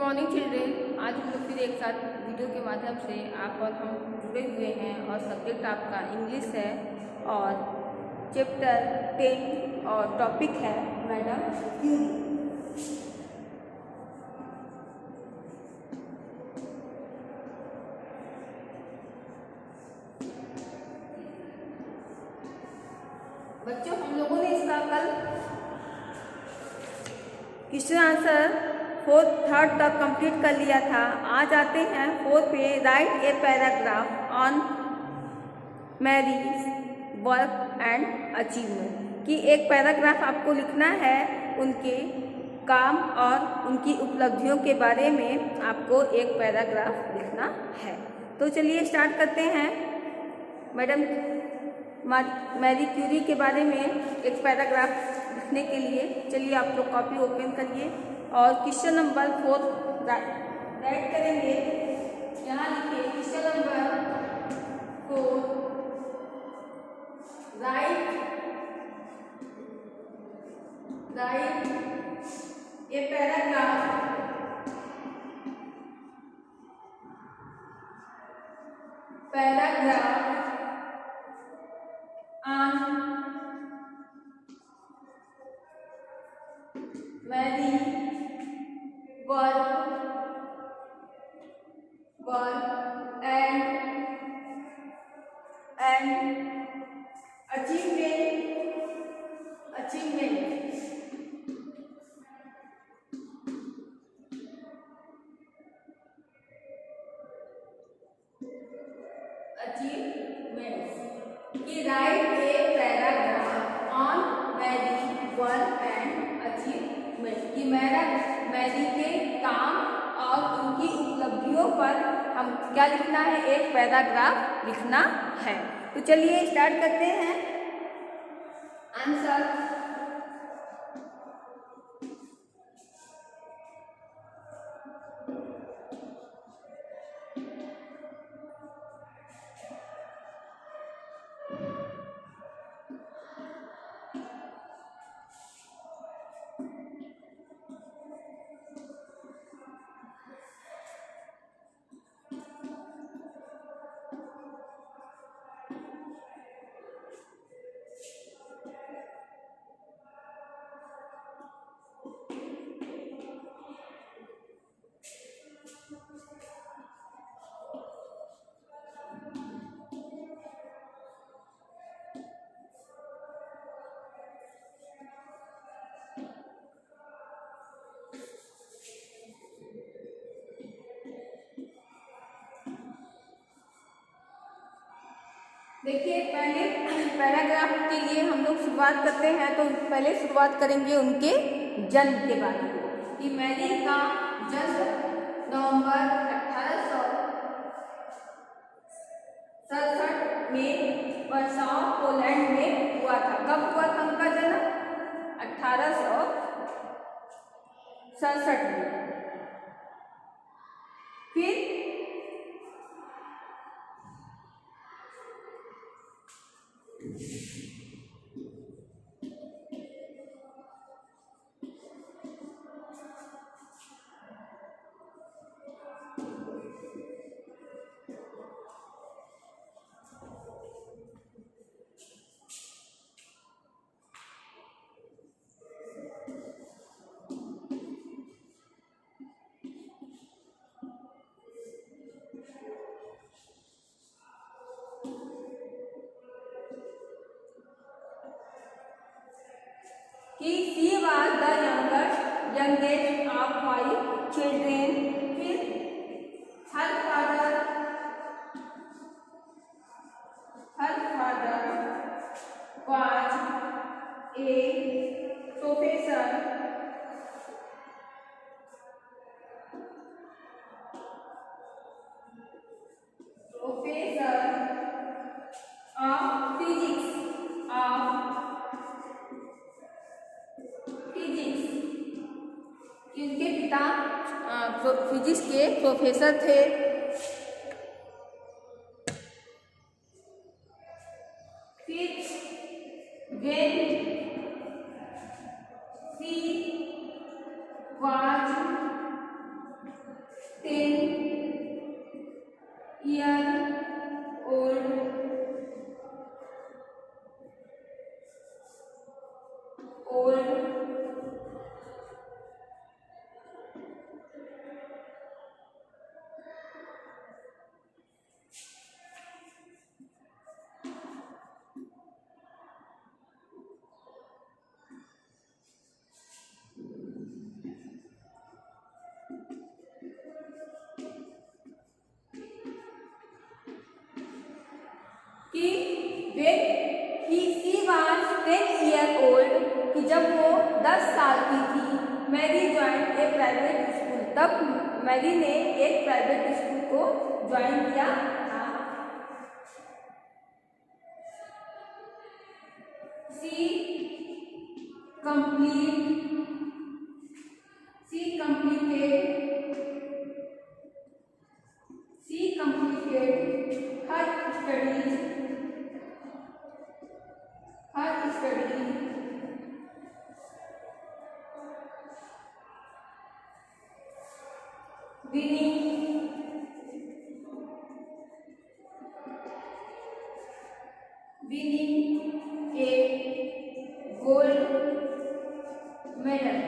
Morning children. आज हम लोग फिर एक साथ वीडियो के माध्यम से आप और हम जुड़े हुए हैं और सब्जेक्ट आपका इंग्लिश है और चैप्टर 10 और टॉपिक है मैडम क्यूरी। बच्चों, हम लोगों ने इसका कल क्वेश्चन आंसर 4th 3rd तक कंप्लीट कर लिया था। आज आते हैं 4th पे। Write a paragraph on Mary's work and achievement, कि एक पैराग्राफ आपको लिखना है उनके काम और उनकी उपलब्धियों के बारे में। आपको एक पैराग्राफ लिखना है। तो चलिए स्टार्ट करते हैं। मैडम मैरी क्यूरी के बारे में एक पैराग्राफ लिखने के लिए चलिए आप लोग कॉपी ओपन करिए और क्वेश्चन नंबर 4 राइट करेंगे। यहाँ लिखिए question number 4, write a paragraph on Mary work and achievement कि write a paragraph on Mary work and achievement, कि मैरी के काम और उनकी उपलब्धियों पर हम क्या लिखना है, एक पैराग्राफ लिखना है। तो चलिए स्टार्ट करते हैं। आंसर देखिए, पहले पैराग्राफ के लिए हम लोग शुरुआत करते हैं। तो पहले शुरुआत करेंगे उनके जन्म के बारे में, कि मैरी का जन्म नवंबर 1867 में वर्सोव पोलैंड में हुआ था। कब हुआ था उनका जन्म? 1867 में। फिर he was the youngest of 5 children. फिर her father was a professor of physics इनके पिता फिजिक्स के प्रोफेसर थे। फिर when she was 10-year-old कि when she was 10-year-old, कि जब वो 10 साल की थी, मैरी ज्वाइन ए प्राइवेट स्कूल, तब मैरी ने एक प्राइवेट स्कूल को ज्वाइन किया था। She completed her studies winning a gold medal.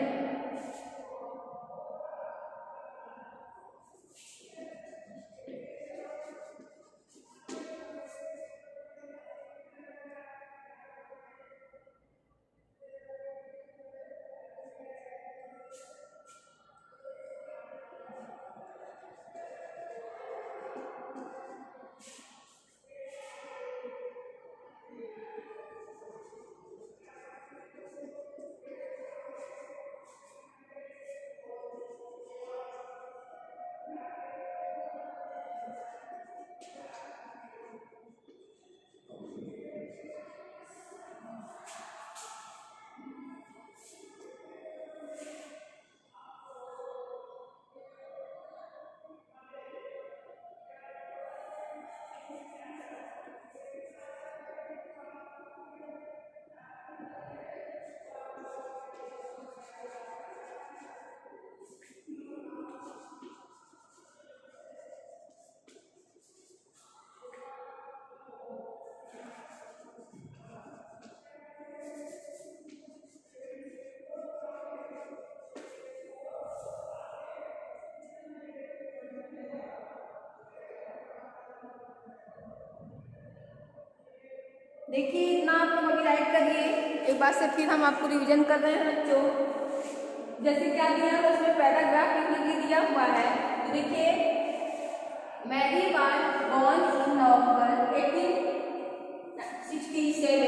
देखिए इतना आप लोग अभी राइट करिए। एक बार से फिर हम आपको रिवीजन कर रहे हैं बच्चों। जैसे क्या दिया है उसमें पैराग्राफ लिखने के लिए दिया हुआ है। तो देखिए, Mary was born in November 1867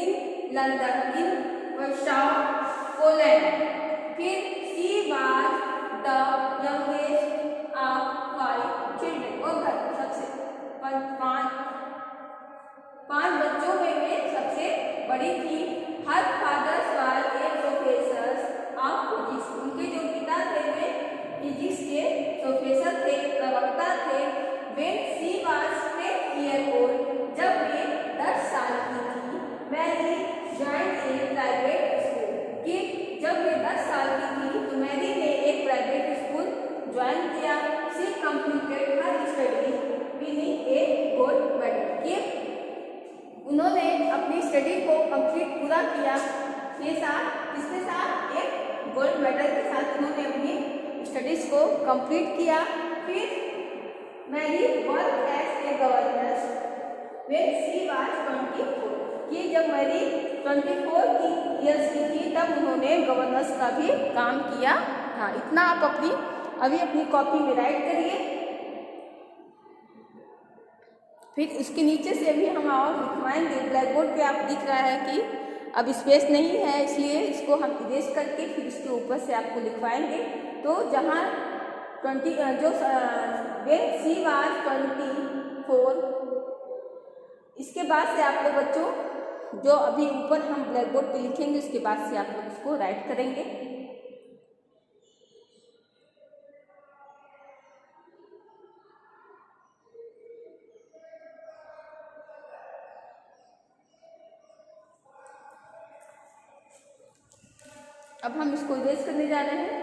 in London in Warsaw Poland. फिर she was the youngest of 5 children. वो घर सबसे पांच बच्चों में सबसे बड़ी थी। Her fathers was a professor of physics. उनके जो पिता थे वे फिजिक्स के प्रोफेसर थे, प्रवक्ता थे। When she was 10 year old, जब वे 10 साल की थी, मैरी ज्वाइन ए प्राइवेट स्कूल। कि जब वे 10 साल की थी तो मैरी ने एक प्राइवेट स्कूल ज्वाइन किया। She completed her studies winning A gold medal. कि उन्होंने अपनी स्टडी को कंप्लीट पूरा किया। इसके साथ एक गोल्ड मेडल के साथ उन्होंने अपनी स्टडीज को कंप्लीट किया। फिर Mary work as a governance when she was 24। कि जब मैरी 24 की ईयर्स की थी तब उन्होंने गवर्नेंस का भी काम किया था। इतना आप अभी अपनी कॉपी में राइट करिए। फिर इसके नीचे से भी हम और लिखवाएंगे। ब्लैक बोर्ड पे आप दिख रहा है कि अब स्पेस नहीं है, इसलिए इसको हम इरेज करके फिर इसके ऊपर से आपको लिखवाएंगे। तो जहाँ 20 जो व्हेन शी वाज 24, इसके बाद से आप लोग बच्चों जो अभी ऊपर हम ब्लैक बोर्ड पे लिखेंगे उसके बाद से आप लोग इसको राइट करेंगे। अब हम इसको इरेज करने जा रहे हैं।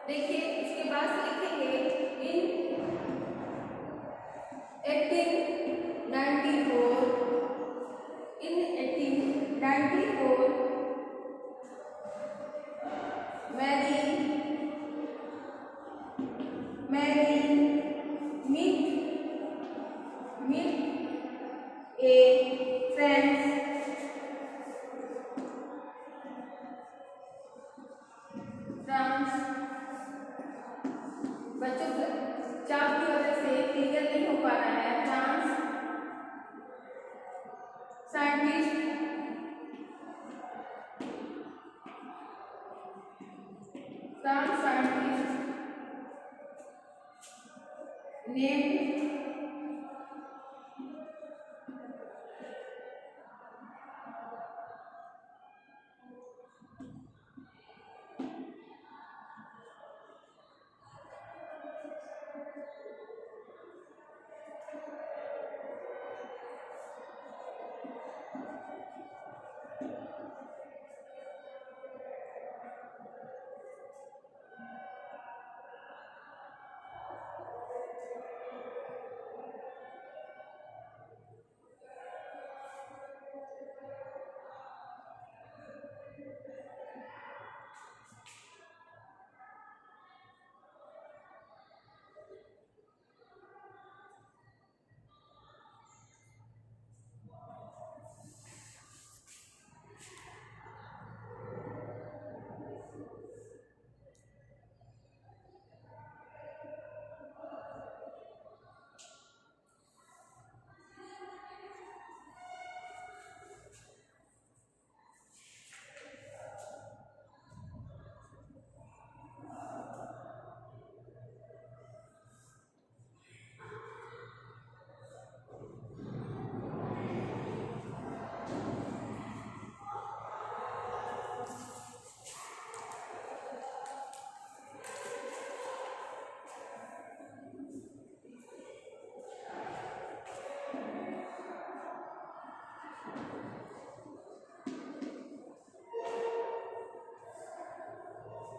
देखिए इसके बाद लिखेंगे इन 1894 इन 1894 मैरी meet a friends बच्चों चाप की वजह से क्लियर नहीं हो पा रहा है। France scientist name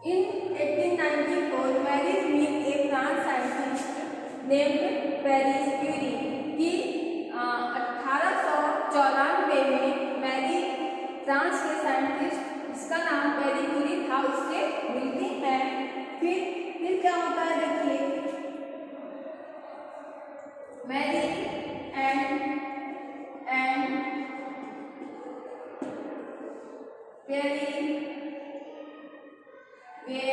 In 1894, Marie meet a France scientist named Paris Curie कि 1894 में मैरी फ्रांस के साइंटिस्ट जिसका नाम पेरी क्यूरी था उससे मिलती है। फिर क्या होता है देखिए, Mary and Perry were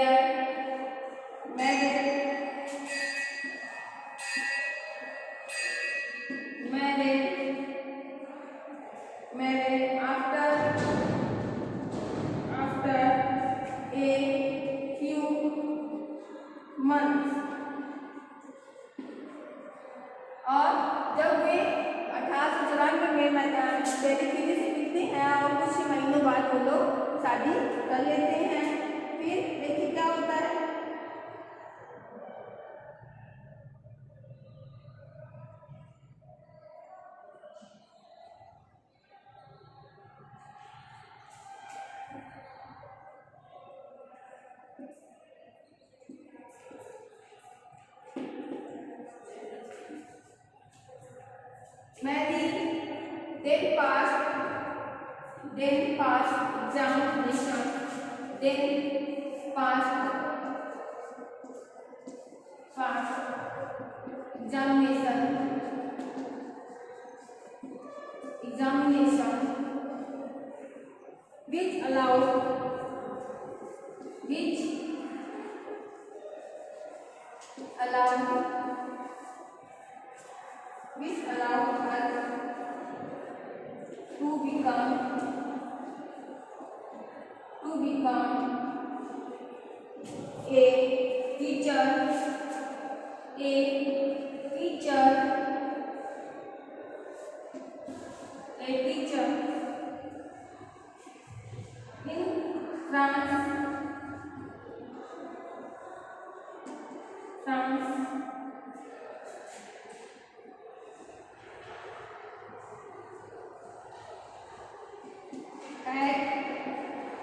married after a few months। और जब वे 1894 में पेरी क्यूरी से मिलते हैं और कुछ महीनों बाद वो लोग शादी कर लेते हैं। फिर देखिए क्या होता है, Mary then passed examination which allowed her to become a teacher in France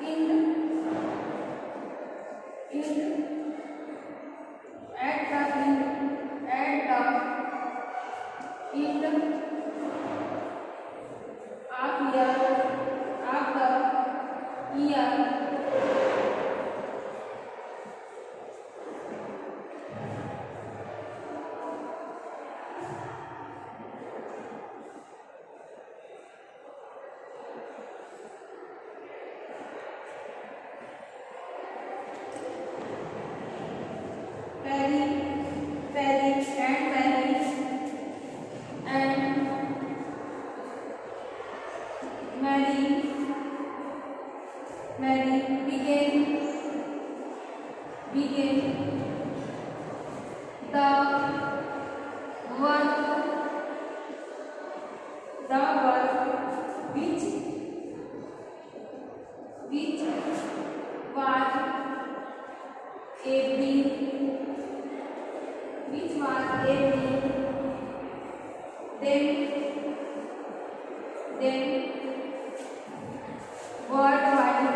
in became the one which was evening then worldwide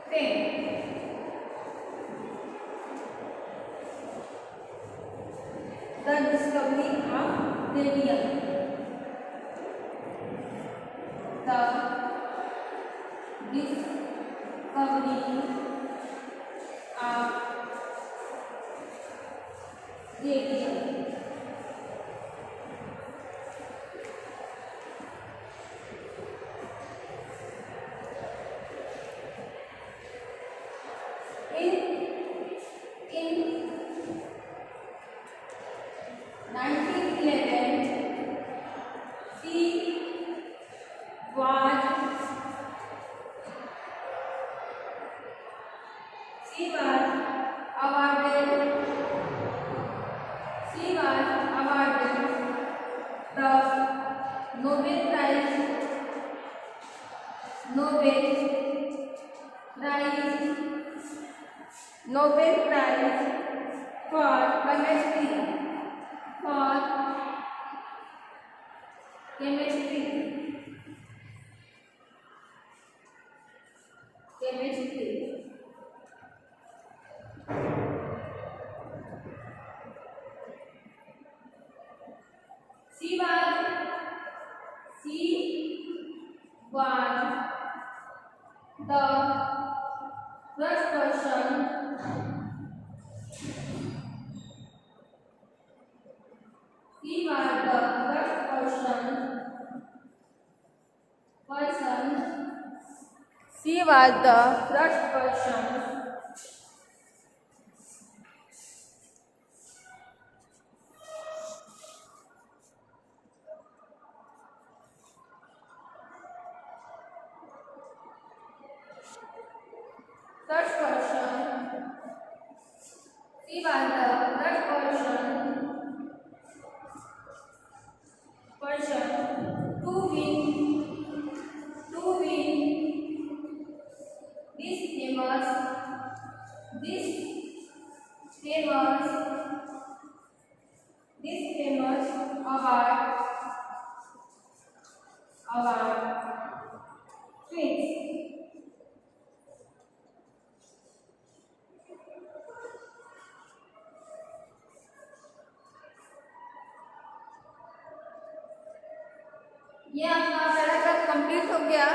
fame. The discovery of radium. The discovery of radium. In 1911, she was awarded the Nobel Prize for chemistry. She was the first person to win this famous award twins. ये आपका paragraph complete हो गया।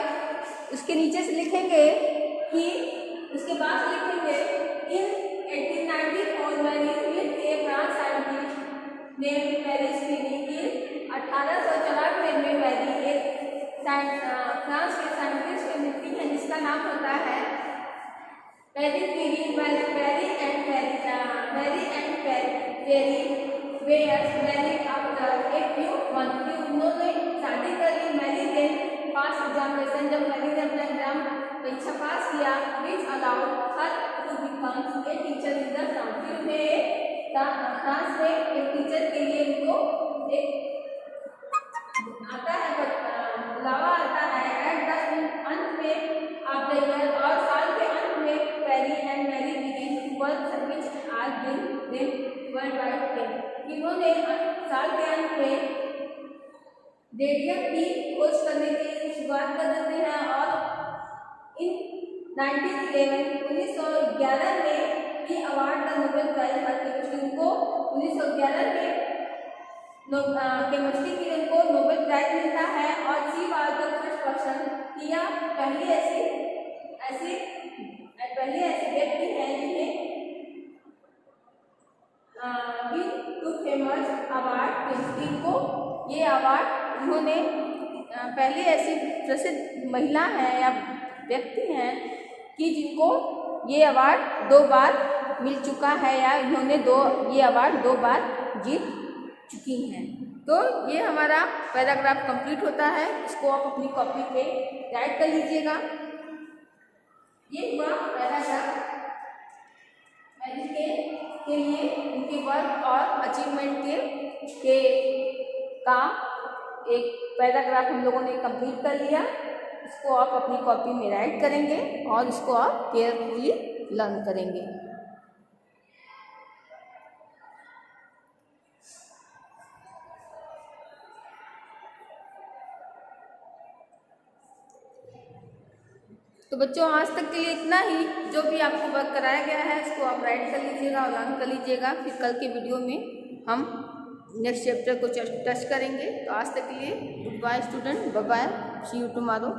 उसके नीचे से लिखेंगे कि उसके बाद लिखेंगे इन 1894 मैरीज ए फ्रांस साइंटिस्ट ने पेरिस ट्रीटी की 1864 में मैरी एक फ्रांस के साइंटिस्ट की मिलती है जिसका नाम होता है Perry treaty. Mary and Perry were married after a few month. उन्होंने शादी कर ली। मैरी ने पास एग्जामिनेशन, जब मैरी ने अपना एग्जाम परीक्षा पास किया, which allowed her to become a teacher in the town. फिर उन्हें फ्रांस में एक टीचर के लिए उनको एक आता है बुलावा आता है। एट द अंत में ऑफ द ईयर और साल के अंत में Perry and Mary began to work which are been them world wide fame. इन्होंने साल के अंत में रेडियम की खोज करने की शुरुआत कर देते हैं और इन 1911 में ये award the Nobel prize for chemistry उनको 1911 में केमिस्ट्री के लिए उनको नोबेल प्राइज मिलता है। और she was the first person किया पहली ऐसी व्यक्ति है जिन्हें टू फेमस अवार्ड केमिस्ट्री को ये अवार्ड उन्होंने पहली ऐसी प्रसिद्ध महिला है या व्यक्ति हैं कि जिनको ये अवार्ड 2 बार मिल चुका है या इन्होंने ये अवार्ड 2 बार जीत चुकी हैं। तो ये हमारा पैराग्राफ कंप्लीट होता है। इसको आप अपनी कॉपी पे राइट कर लीजिएगा। ये हुआ पैराग्राफ। के लिए उनके वर्क और अचीवमेंट के काम एक पैराग्राफ हम लोगों ने कंप्लीट कर लिया। इसको आप अपनी कॉपी में राइट करेंगे और इसको आप केयरफुली लर्न करेंगे। तो बच्चों आज तक के लिए इतना ही। जो भी आपको वर्क कराया गया है इसको आप राइट कर लीजिएगा और लर्न कर लीजिएगा। फिर कल के वीडियो में हम नेक्स्ट चैप्टर को टच करेंगे। तो आज तक के लिए good bye student, bye bye, see you tomorrow.